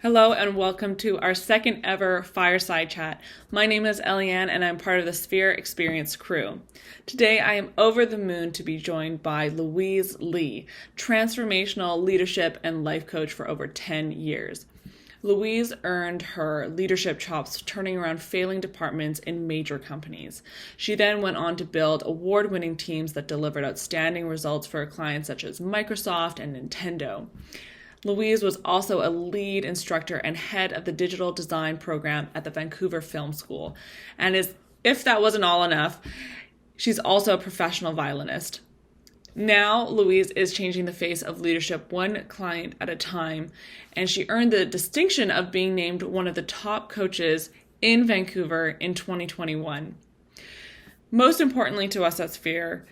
Hello and welcome to our second ever Fireside Chat. My name is Eliane and I'm part of the Sphere Experience crew. Today I am over the moon to be joined by Louise Lee, transformational leadership and life coach for over 10 years. Louise earned her leadership chops turning around failing departments in major companies. She then went on to build award-winning teams that delivered outstanding results for clients such as Microsoft and Nintendo. Louise was also a lead instructor and head of the digital design program at the Vancouver Film School. And if that wasn't all enough, she's also a professional violinist. Now, Louise is changing the face of leadership one client at a time, and she earned the distinction of being named one of the top coaches in Vancouver in 2021. Most importantly to us at Sphere,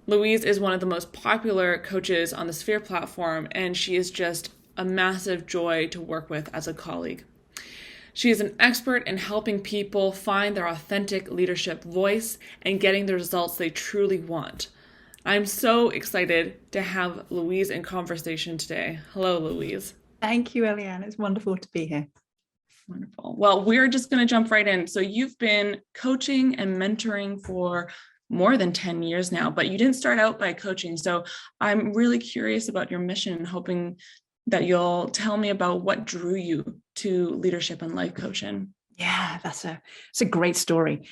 Louise is one of the most popular coaches on the Sphere platform, and she is just a massive joy to work with as a colleague. She is an expert in helping people find their authentic leadership voice and getting the results they truly want. I'm so excited to have Louise in conversation today. Hello, Louise. Thank you, Eliane. It's wonderful to be here. Wonderful. Well, we're just going to jump right in. So you've been coaching and mentoring for more than 10 years now, but you didn't start out by coaching. So I'm really curious about your mission, hoping that you'll tell me about what drew you to leadership and life coaching. Yeah, it's a great story.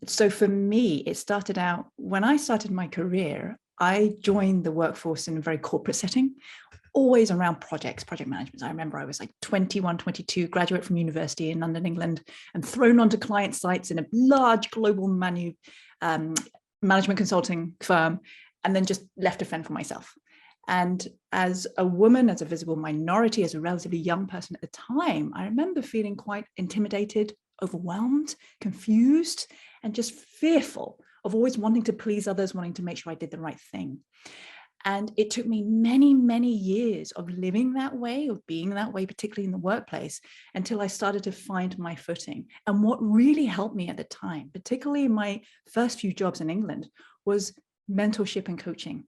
So for me, it started out when I started my career. I joined the workforce in a very corporate setting, always around project management. I remember I was like 21, 22, graduate from university in London, England, and thrown onto client sites in a large global management consulting firm, and then just left to fend for myself. And as a woman, as a visible minority, as a relatively young person at the time, I remember feeling quite intimidated, overwhelmed, confused, and just fearful of always wanting to please others, wanting to make sure I did the right thing. And it took me many, many years of living that way, of being that way, particularly in the workplace, until I started to find my footing. And what really helped me at the time, particularly in my first few jobs in England, was mentorship and coaching,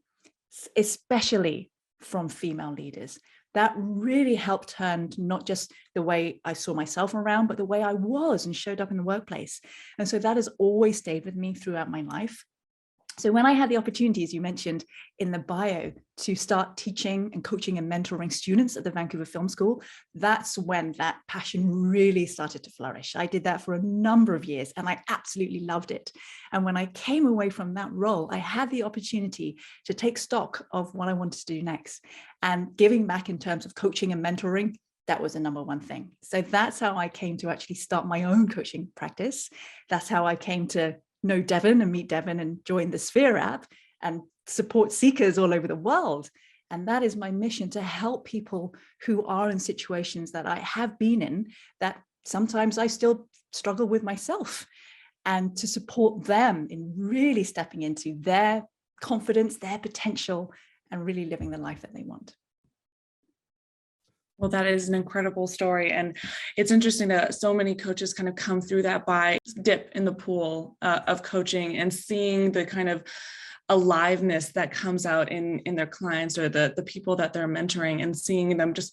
especially from female leaders. That really helped turn not just the way I saw myself around, but the way I was and showed up in the workplace. And so that has always stayed with me throughout my life. So when I had the opportunity, as you mentioned in the bio, to start teaching and coaching and mentoring students at the Vancouver Film School, that's when that passion really started to flourish. I did that for a number of years and I absolutely loved it. And when I came away from that role, I had the opportunity to take stock of what I wanted to do next. And giving back in terms of coaching and mentoring, that was the number one thing. So that's how I came to actually start my own coaching practice. That's how I came to know Devon and meet Devon and join the Sphere app and support seekers all over the world. And that is my mission, to help people who are in situations that I have been in, that sometimes I still struggle with myself, and to support them in really stepping into their confidence, their potential, and really living the life that they want. Well, that is an incredible story. And it's interesting that so many coaches kind of come through that by dip in the pool of coaching and seeing the kind of aliveness that comes out in their clients or the people that they're mentoring, and seeing them just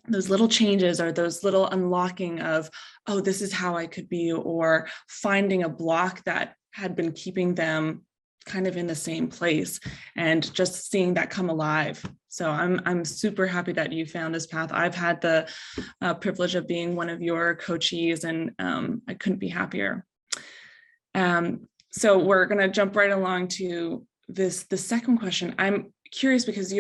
those little changes or those little unlocking of, oh, this is how I could be, or finding a block that had been keeping them kind of in the same place, and just seeing that come alive. So I'm super happy that you found this path. I've had the privilege of being one of your coachees, and I couldn't be happier. So we're going to jump right along to the second question. I'm curious because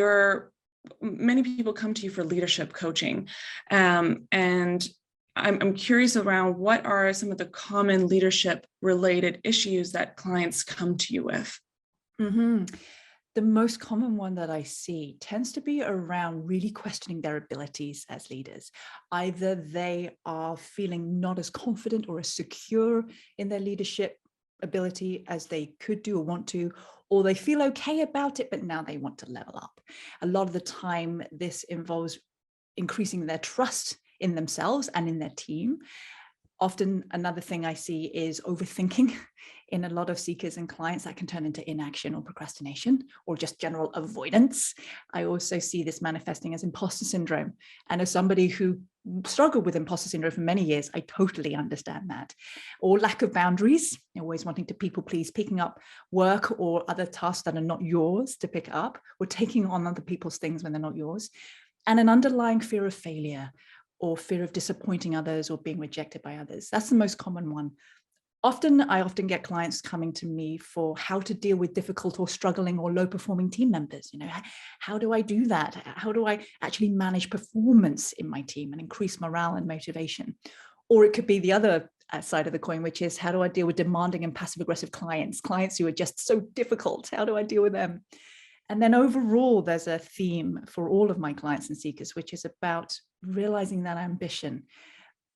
many people come to you for leadership coaching, and I'm curious around what are some of the common leadership related issues that clients come to you with? Mm-hmm. The most common one that I see tends to be around really questioning their abilities as leaders. Either they are feeling not as confident or as secure in their leadership ability as they could do or want to, or they feel okay about it, but now they want to level up. A lot of the time, this involves increasing their trust in themselves and in their team. Often another thing I see is overthinking In a lot of seekers and clients, that can turn into inaction or procrastination or just general avoidance. I also see this manifesting as imposter syndrome. And as somebody who struggled with imposter syndrome for many years, I totally understand that. Or lack of boundaries, always wanting to people please, picking up work or other tasks that are not yours to pick up, or taking on other people's things when they're not yours. And an underlying fear of failure or fear of disappointing others or being rejected by others. That's the most common one. I often get clients coming to me for how to deal with difficult or struggling or low performing team members. How do I do that? How do I actually manage performance in my team and increase morale and motivation? Or it could be the other side of the coin, which is how do I deal with demanding and passive aggressive clients who are just so difficult? How do I deal with them? And then overall, there's a theme for all of my clients and seekers, which is about realizing that ambition.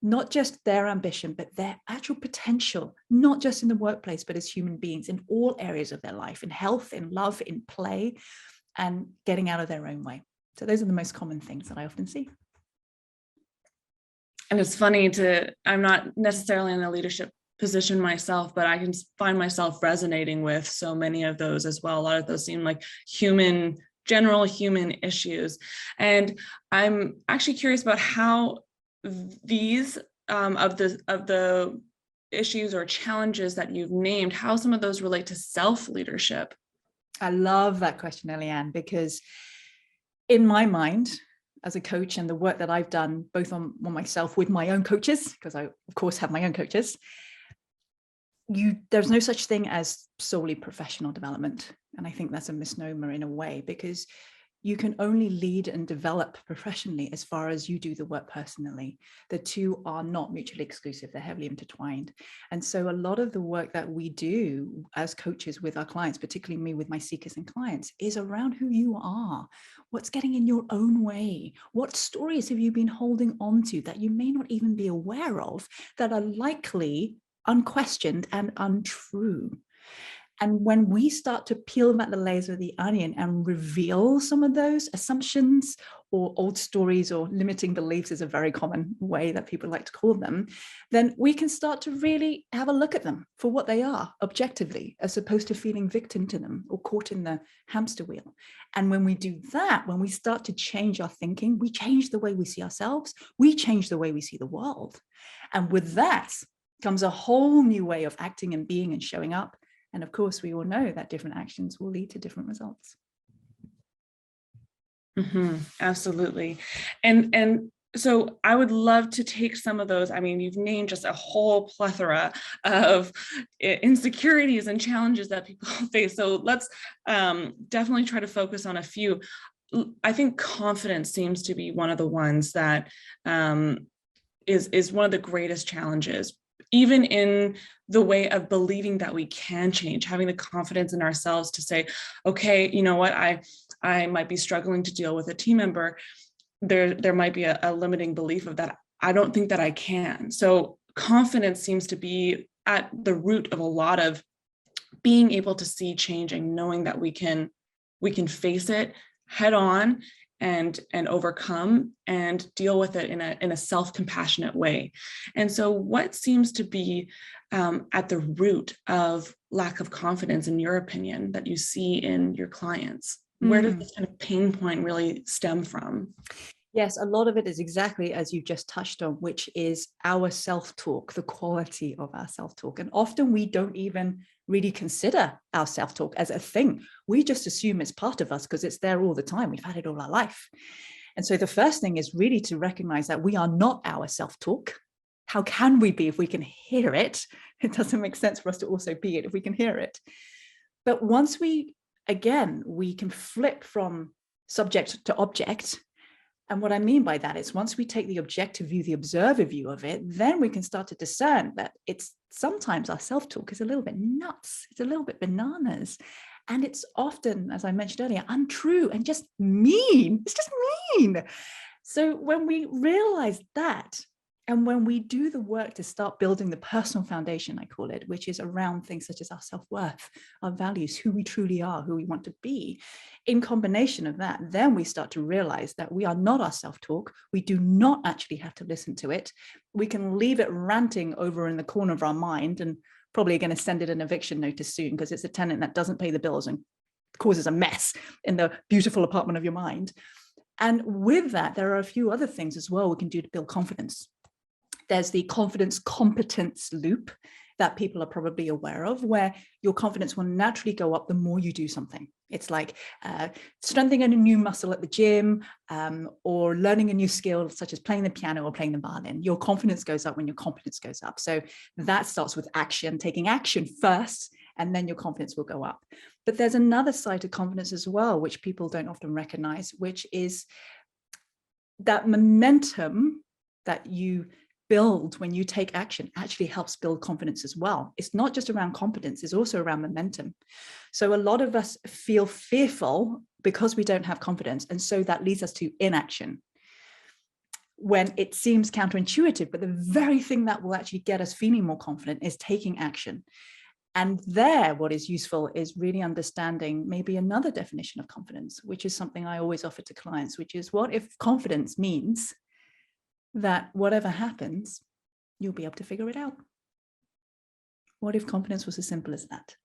Not just their ambition, but their actual potential, not just in the workplace, but as human beings in all areas of their life, in health, in love, in play, and getting out of their own way. So those are the most common things that I often see. And it's funny I'm not necessarily in a leadership position myself, but I can find myself resonating with so many of those as well. A lot of those seem like general human issues. And I'm actually curious about how these of the issues or challenges that you've named, how some of those relate to self-leadership. I love that question, Eliane, because in my mind, as a coach and the work that I've done, both on myself with my own coaches, because I, of course, have my own coaches, there's no such thing as solely professional development. And I think that's a misnomer in a way, because you can only lead and develop professionally as far as you do the work personally. The two are not mutually exclusive. They're heavily intertwined. And so a lot of the work that we do as coaches with our clients, particularly me with my seekers and clients, is around who you are. What's getting in your own way? What stories have you been holding on to that you may not even be aware of, that are likely unquestioned and untrue? And when we start to peel back the layers of the onion and reveal some of those assumptions or old stories or limiting beliefs is a very common way that people like to call them, then we can start to really have a look at them for what they are objectively, as opposed to feeling victim to them or caught in the hamster wheel. And when we do that, when we start to change our thinking, we change the way we see ourselves, we change the way we see the world. And with that comes a whole new way of acting and being and showing up. And of course, we all know that different actions will lead to different results. Mm-hmm, absolutely. And so I would love to take some of those. I mean, you've named just a whole plethora of insecurities and challenges that people face. So let's definitely try to focus on a few. I think confidence seems to be one of the ones that is one of the greatest challenges, even in the way of believing that we can change, having the confidence in ourselves to say, okay, you know what, I might be struggling to deal with a team member. There might be a limiting belief of that. I don't think that I can. So confidence seems to be at the root of a lot of being able to see change and knowing that we can face it head on and overcome and deal with it in a self-compassionate way. And so what seems to be at the root of lack of confidence, in your opinion, that you see in your clients? Where does this kind of pain point really stem from? Yes, a lot of it is exactly as you just touched on, which is our self-talk, the quality of our self-talk. And often we don't even really consider our self-talk as a thing. We just assume it's part of us because it's there all the time. We've had it all our life. And so the first thing is really to recognize that we are not our self-talk. How can we be if we can hear it? It doesn't make sense for us to also be it if we can hear it. But once we can flip from subject to object. And what I mean by that is once we take the objective view, the observer view of it, then we can start to discern that it's sometimes our self-talk is a little bit nuts. It's a little bit bananas. And it's often, as I mentioned earlier, untrue and just mean. It's just mean. So when we realize that, and when we do the work to start building the personal foundation, I call it, which is around things such as our self-worth, our values, who we truly are, who we want to be, in combination of that, then we start to realize that we are not our self-talk. We do not actually have to listen to it. We can leave it ranting over in the corner of our mind and probably going to send it an eviction notice soon because it's a tenant that doesn't pay the bills and causes a mess in the beautiful apartment of your mind. And with that, there are a few other things as well we can do to build confidence. There's the confidence competence loop that people are probably aware of, where your confidence will naturally go up the more you do something. It's like strengthening a new muscle at the gym, or learning a new skill, such as playing the piano or playing the violin. Your confidence goes up when your confidence goes up. So that starts with action, taking action first, and then your confidence will go up. But there's another side to confidence as well, which people don't often recognize, which is that momentum that you build when you take action actually helps build confidence as well. It's not just around competence, it's also around momentum. So a lot of us feel fearful because we don't have confidence. And so that leads us to inaction when it seems counterintuitive, but the very thing that will actually get us feeling more confident is taking action. And there, what is useful is really understanding maybe another definition of confidence, which is something I always offer to clients, which is, what if confidence means that whatever happens, you'll be able to figure it out? What if confidence was as simple as that?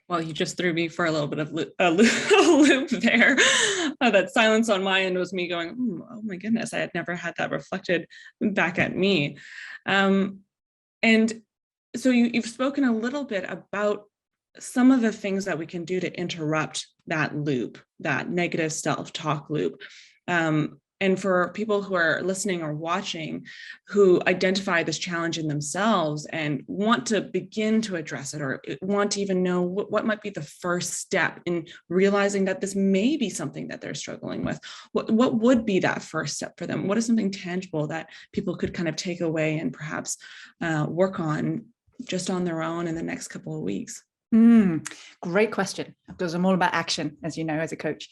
Well, you just threw me for a little bit of a loop there. That silence on my end was me going, oh my goodness, I had never had that reflected back at me. And so you've spoken a little bit about some of the things that we can do to interrupt that loop, that negative self-talk loop. And for people who are listening or watching who identify this challenge in themselves and want to begin to address it, or want to even know what might be the first step in realizing that this may be something that they're struggling with, what would be that first step for them? What is something tangible that people could kind of take away and perhaps work on just on their own in the next couple of weeks? Great question, because I'm all about action, as you know, as a coach.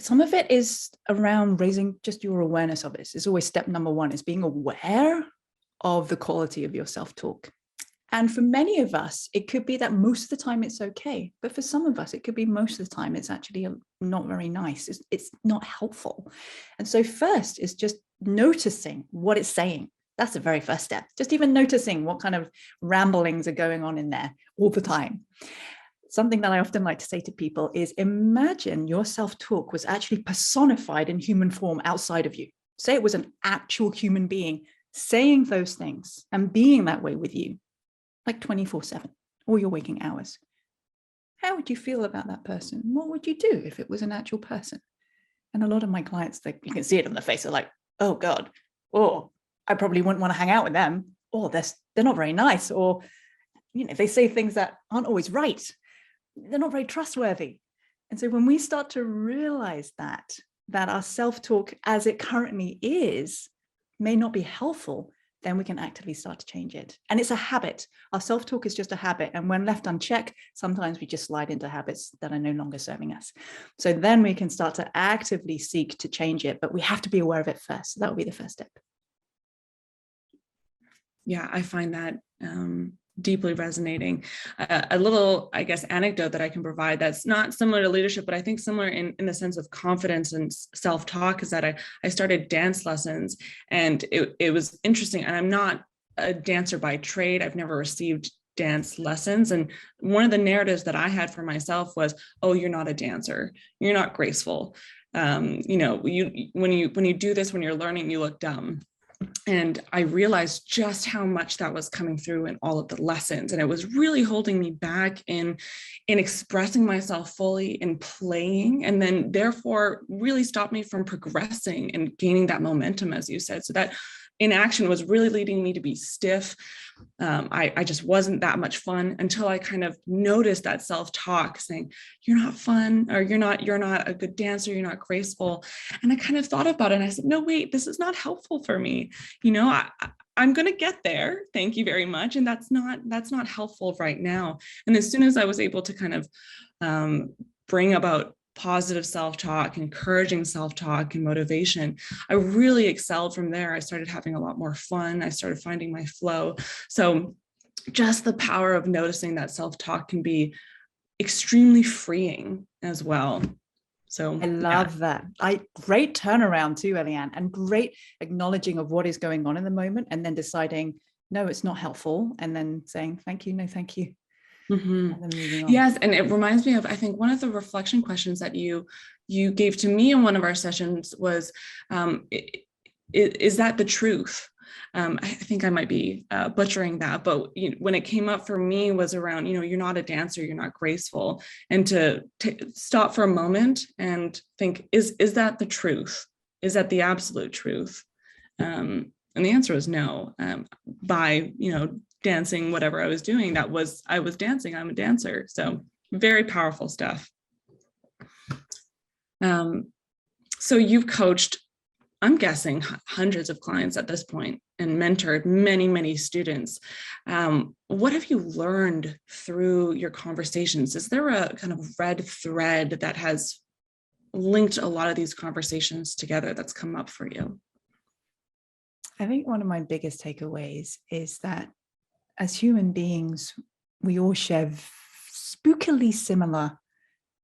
Some of it is around raising just your awareness of it. It's always step number one, is being aware of the quality of your self-talk. And for many of us, it could be that most of the time it's okay. But for some of us, it could be most of the time it's actually not very nice. It's not helpful. And so first is just noticing what it's saying. That's the very first step. Just even noticing what kind of ramblings are going on in there all the time. Something that I often like to say to people is, imagine your self-talk was actually personified in human form outside of you. Say it was an actual human being saying those things and being that way with you, like 24/7, all your waking hours. How would you feel about that person? What would you do if it was an actual person? And a lot of my clients, you can see it on their face, they're like, oh God, oh, I probably wouldn't want to hang out with them. Or they're not very nice. Or, they say things that aren't always right. They're not very trustworthy. And so when we start to realize that our self-talk as it currently is may not be helpful, then we can actively start to change it. And it's a habit. Our self-talk is just a habit. And when left unchecked, sometimes we just slide into habits that are no longer serving us. So then we can start to actively seek to change it, but we have to be aware of it first. So that would be the first step. Yeah, I find that deeply resonating. A little, I guess, anecdote that I can provide that's not similar to leadership, but I think similar in the sense of confidence and self-talk, is that I started dance lessons, and it was interesting. And I'm not a dancer by trade. I've never received dance lessons. And one of the narratives that I had for myself was, oh, you're not a dancer. You're not graceful. When you do this, when you're learning, you look dumb. And I realized just how much that was coming through in all of the lessons. And it was really holding me back in expressing myself fully, in playing, and then therefore really stopped me from progressing and gaining that momentum, as you said. So that inaction was really leading me to be stiff. I just wasn't that much fun until I kind of noticed that self-talk saying, you're not fun, or you're not a good dancer, you're not graceful. And I kind of thought about it and I said, no, wait, this is not helpful for me. I'm going to get there. Thank you very much. And that's not helpful right now. And as soon as I was able to kind of bring about positive self-talk, encouraging self-talk and motivation, I really excelled from there. I started having a lot more fun. I started finding my flow. So just the power of noticing that self-talk can be extremely freeing as well. So I love that. Great turnaround too, Eliane, and great acknowledging of what is going on in the moment, and then deciding, no, it's not helpful, and then saying, thank you, no, thank you. Mm-hmm. And then moving on. Yes. And it reminds me of, I think one of the reflection questions that you gave to me in one of our sessions was, is that the truth? I think I might be butchering that, but when it came up for me was around, you're not a dancer, you're not graceful. And to stop for a moment and think, is that the truth? Is that the absolute truth? And the answer was no. By, dancing, whatever I was doing, I was dancing, I'm a dancer. So very powerful stuff. So you've coached, I'm guessing, hundreds of clients at this point and mentored many, many students. What have you learned through your conversations? Is there a kind of red thread that has linked a lot of these conversations together that's come up for you? I think one of my biggest takeaways is that as human beings, we all share spookily similar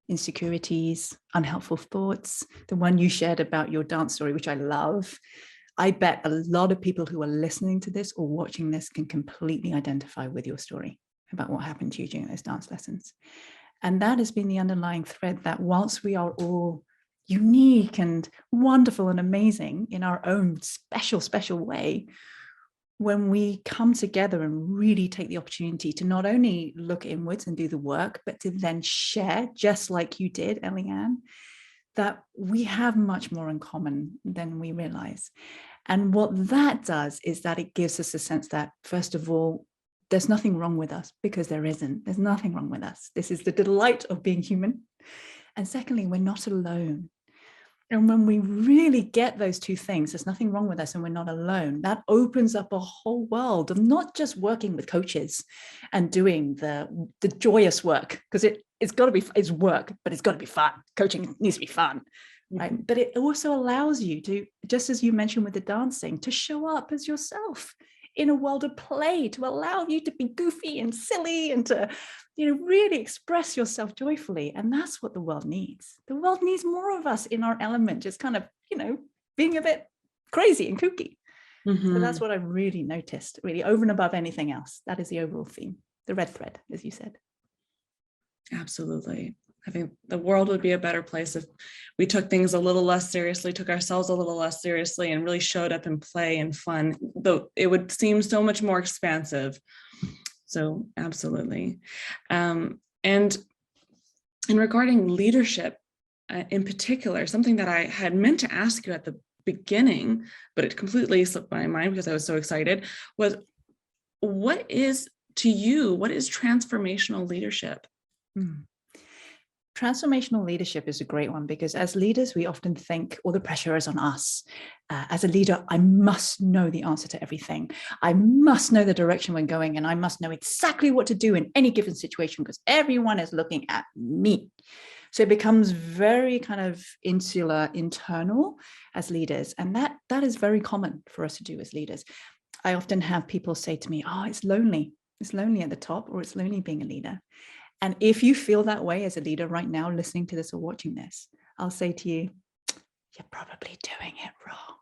insecurities, unhelpful thoughts. The one you shared about your dance story, which I love. I bet a lot of people who are listening to this or watching this can completely identify with your story about what happened to you during those dance lessons. And that has been the underlying thread, that whilst we are all unique and wonderful and amazing in our own special way, when we come together and really take the opportunity to not only look inwards and do the work, but to then share, just like you did, Eliane, that we have much more in common than we realize. And what that does is that it gives us a sense that, first of all, there's nothing wrong with us, because there isn't. There's nothing wrong with us. This is the delight of being human. And secondly, we're not alone. And when we really get those two things, there's nothing wrong with us and we're not alone, that opens up a whole world of not just working with coaches and doing the joyous work, because it's work, but it's got to be fun. Coaching needs to be fun, right? Mm-hmm. But it also allows you to, just as you mentioned with the dancing, to show up as yourself in a world of play, to allow you to be goofy and silly and to really express yourself joyfully. And that's what the world needs. The world needs more of us in our element, just kind of, being a bit crazy and kooky. Mm-hmm. So that's what I've really noticed, really over and above anything else. That is the overall theme, the red thread, as you said. Absolutely. I think the world would be a better place if we took things a little less seriously, took ourselves a little less seriously, and really showed up in play and fun, though it would seem so much more expansive. So absolutely. And regarding leadership in particular, something that I had meant to ask you at the beginning, but it completely slipped my mind because I was so excited, was what is transformational leadership? Transformational leadership is a great one, because as leaders, we often think, the pressure is on us. As a leader, I must know the answer to everything. I must know the direction we're going, and I must know exactly what to do in any given situation because everyone is looking at me. So it becomes very kind of insular, internal as leaders. And that is very common for us to do as leaders. I often have people say to me, it's lonely. It's lonely at the top, or it's lonely being a leader. And if you feel that way as a leader right now, listening to this or watching this, I'll say to you, you're probably doing it wrong.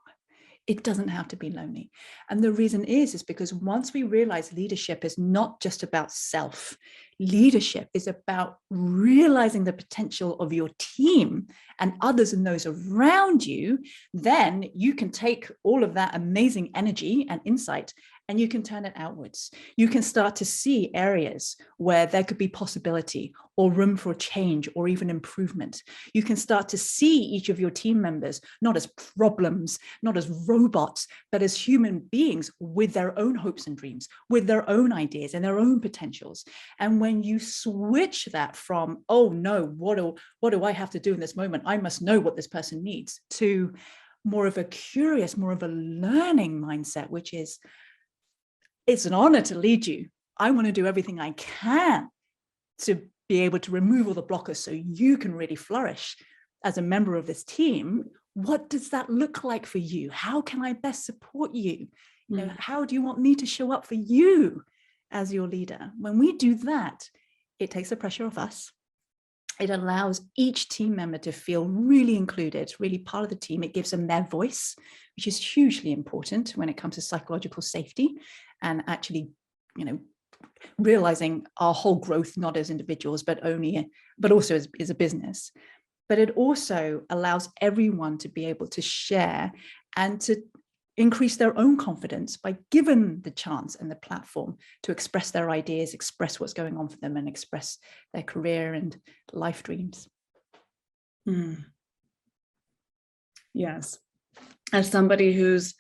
It doesn't have to be lonely. And the reason is because once we realize leadership is not just about self, leadership is about realizing the potential of your team and others and those around you, then you can take all of that amazing energy and insight and you can turn it outwards. You can start to see areas where there could be possibility or room for change or even improvement. You can start to see each of your team members not as problems, not as robots, but as human beings with their own hopes and dreams, with their own ideas and their own potentials. And when you switch that from, oh no, what do I have to do in this moment? I must know what this person needs, to more of a curious, more of a learning mindset, which is, it's an honor to lead you. I want to do everything I can to be able to remove all the blockers so you can really flourish as a member of this team. What does that look like for you? How can I best support you? How do you want me to show up for you as your leader? When we do that, it takes the pressure off us. It allows each team member to feel really included, really part of the team. It gives them their voice, which is hugely important when it comes to psychological safety and actually, realizing our whole growth, not as individuals, but also as a business. But it also allows everyone to be able to share and to increase their own confidence by given the chance and the platform to express their ideas, express what's going on for them, and express their career and life dreams. Yes. As somebody who's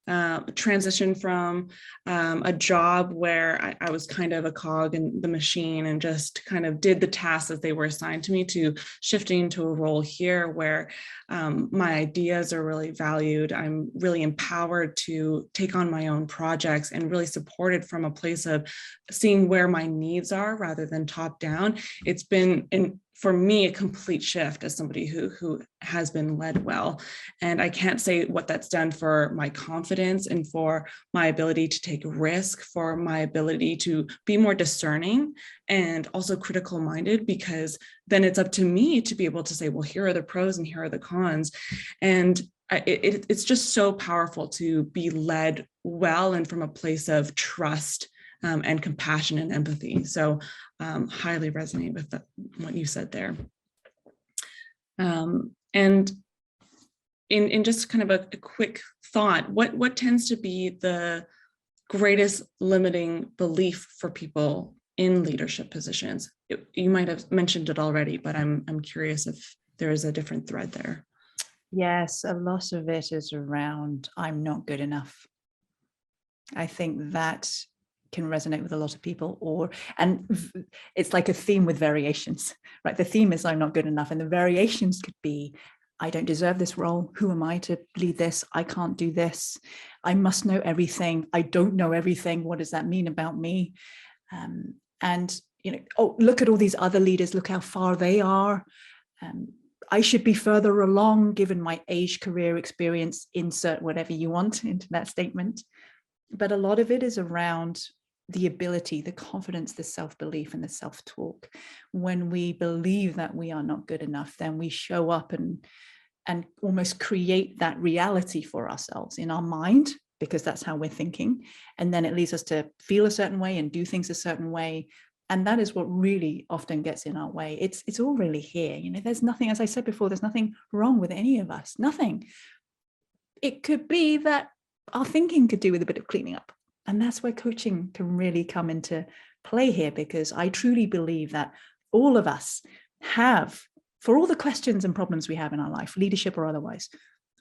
transitioned from a job where I was kind of a cog in the machine and just kind of did the tasks as they were assigned to me, to shifting to a role here where my ideas are really valued. I'm really empowered to take on my own projects and really supported from a place of seeing where my needs are rather than top down. It's been for me, a complete shift as somebody who has been led well. And I can't say what that's done for my confidence and for my ability to take risk, for my ability to be more discerning and also critical minded, because then it's up to me to be able to say, well, here are the pros and here are the cons. And it's just so powerful to be led well and from a place of trust and compassion and empathy. So highly resonate with what you said there. And in just kind of a quick thought, what tends to be the greatest limiting belief for people in leadership positions? You might have mentioned it already, but I'm curious if there is a different thread there. Yes, a lot of it is around, I'm not good enough. I think that can resonate with a lot of people, and it's like a theme with variations, right? The theme is I'm not good enough, and the variations could be, I don't deserve this role. Who am I to lead this? I can't do this. I must know everything. I don't know everything. What does that mean about me? And look at all these other leaders. Look how far they are. I should be further along given my age, career, experience. Insert whatever you want into that statement. But a lot of it is around the ability, the confidence, the self-belief, and the self-talk. When we believe that we are not good enough, then we show up and almost create that reality for ourselves in our mind, because that's how we're thinking. And then it leads us to feel a certain way and do things a certain way. And that is what really often gets in our way. It's all really here. There's nothing, as I said before, there's nothing wrong with any of us, nothing. It could be that our thinking could do with a bit of cleaning up. And that's where coaching can really come into play here, because I truly believe that all of us have, for all the questions and problems we have in our life, leadership or otherwise,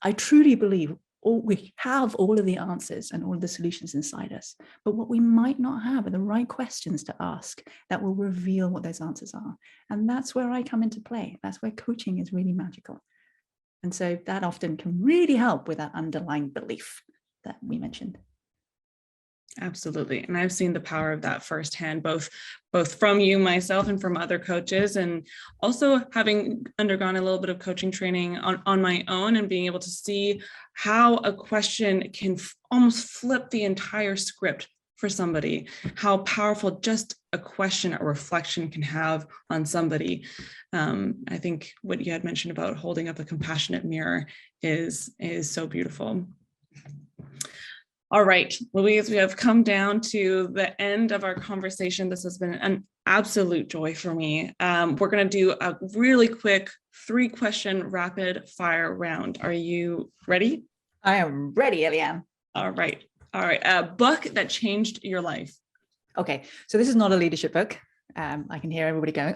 I truly believe we have all of the answers and all of the solutions inside us. But what we might not have are the right questions to ask that will reveal what those answers are. And that's where I come into play. That's where coaching is really magical. And so that often can really help with that underlying belief that we mentioned. Absolutely. And I've seen the power of that firsthand, both from you, myself, and from other coaches, and also having undergone a little bit of coaching training on my own and being able to see how a question can almost flip the entire script for somebody, how powerful just a question or reflection can have on somebody. I think what you had mentioned about holding up a compassionate mirror is so beautiful. All right, Louise, we have come down to the end of our conversation. This has been an absolute joy for me. We're going to do a really quick 3-question rapid fire round. Are you ready? I am ready, Eliane. All right. A book that changed your life. Okay, so this is not a leadership book. I can hear everybody going,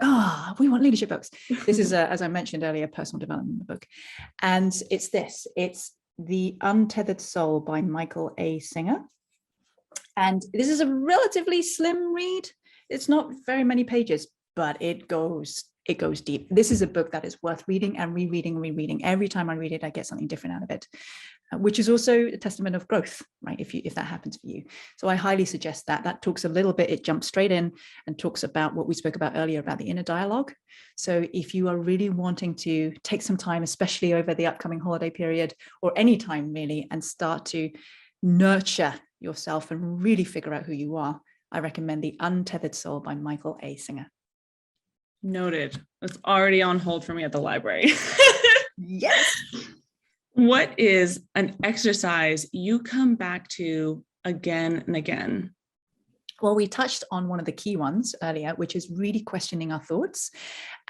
we want leadership books. This is, as I mentioned earlier, a personal development book. And it's this. It's The Untethered Soul by Michael A. Singer. And this is a relatively slim read. It's not very many pages, but it goes deep. This is a book that is worth reading and rereading. Every time I read it, I get something different out of it, which is also a testament of growth, right? If that happens for you. So I highly suggest that. That talks a little bit, it jumps straight in and talks about what we spoke about earlier about the inner dialogue. So if you are really wanting to take some time, especially over the upcoming holiday period or any time really, and start to nurture yourself and really figure out who you are, I recommend The Untethered Soul by Michael A. Singer. Noted. It's already on hold for me at the library. Yes. What is an exercise you come back to again and again? Well, we touched on one of the key ones earlier, which is really questioning our thoughts.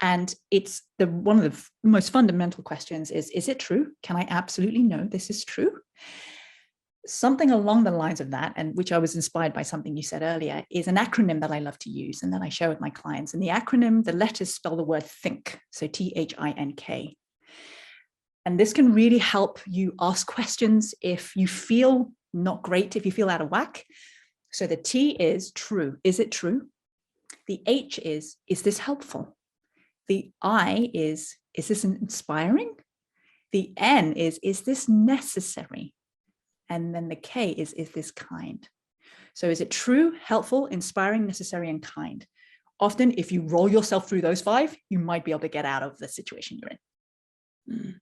And it's one of the most fundamental questions is it true? Can I absolutely know this is true? Something along the lines of that, and which I was inspired by something you said earlier, is an acronym that I love to use and that I share with my clients. And the acronym, the letters spell the word think. So THINK. And this can really help you ask questions if you feel not great, if you feel out of whack. So the T is true. Is it true? The H is this helpful? The I is this inspiring? The N is this necessary? And then the K is this kind? So is it true, helpful, inspiring, necessary, and kind? Often, if you roll yourself through those 5, you might be able to get out of the situation you're in.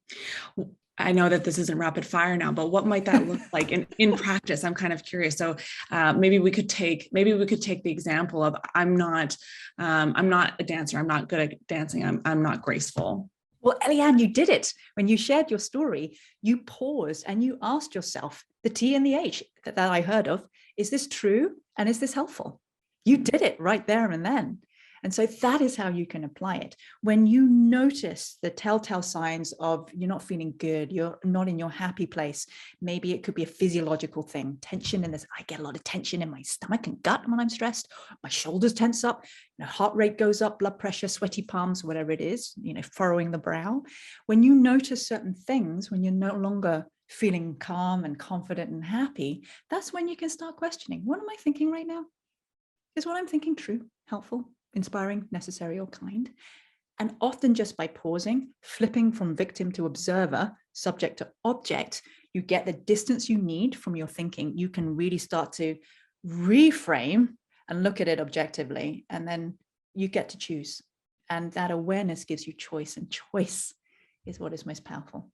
I know that this isn't rapid fire now, but what might that look like in practice? I'm kind of curious. So maybe we could take the example of I'm not a dancer. I'm not good at dancing. I'm not graceful. Well, Eliane, you did it. When you shared your story, you paused and you asked yourself the T and the H that I heard of. Is this true? And is this helpful? You did it right there and then. And so that is how you can apply it. When you notice the telltale signs of you're not feeling good, you're not in your happy place, maybe it could be a physiological thing, tension in this. I get a lot of tension in my stomach and gut when I'm stressed. My shoulders tense up, heart rate goes up, blood pressure, sweaty palms, whatever it is, furrowing the brow. When you notice certain things, when you're no longer feeling calm and confident and happy, that's when you can start questioning, what am I thinking right now? Is what I'm thinking true, helpful, inspiring, necessary, or kind? And often just by pausing, flipping from victim to observer, subject to object, you get the distance you need from your thinking. You can really start to reframe and look at it objectively, and then you get to choose. And that awareness gives you choice, and choice is what is most powerful.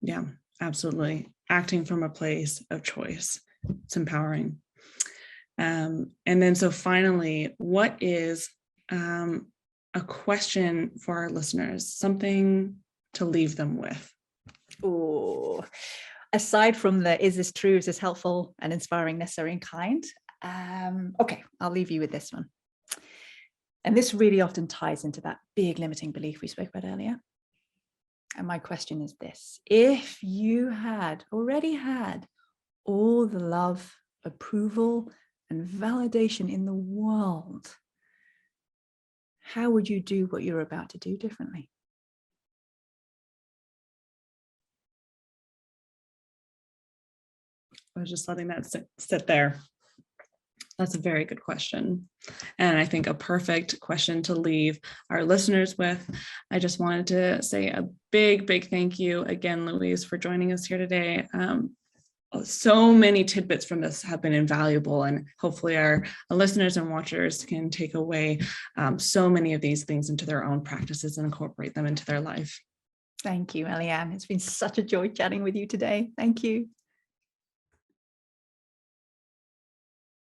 Yeah, absolutely. Acting from a place of choice. It's empowering. And then, so finally, what is a question for our listeners, something to leave them with? Oh, aside from the, is this true? Is this helpful and inspiring, necessary, and kind? Okay, I'll leave you with this one. And this really often ties into that big limiting belief we spoke about earlier. And my question is this: if you had already had all the love, approval, and validation in the world, how would you do what you're about to do differently? I was just letting that sit there. That's a very good question. And I think a perfect question to leave our listeners with. I just wanted to say a big, big thank you again, Louise, for joining us here today. So many tidbits from this have been invaluable, and hopefully our listeners and watchers can take away so many of these things into their own practices and incorporate them into their life. Thank you, Eliane. It's been such a joy chatting with you today. Thank you.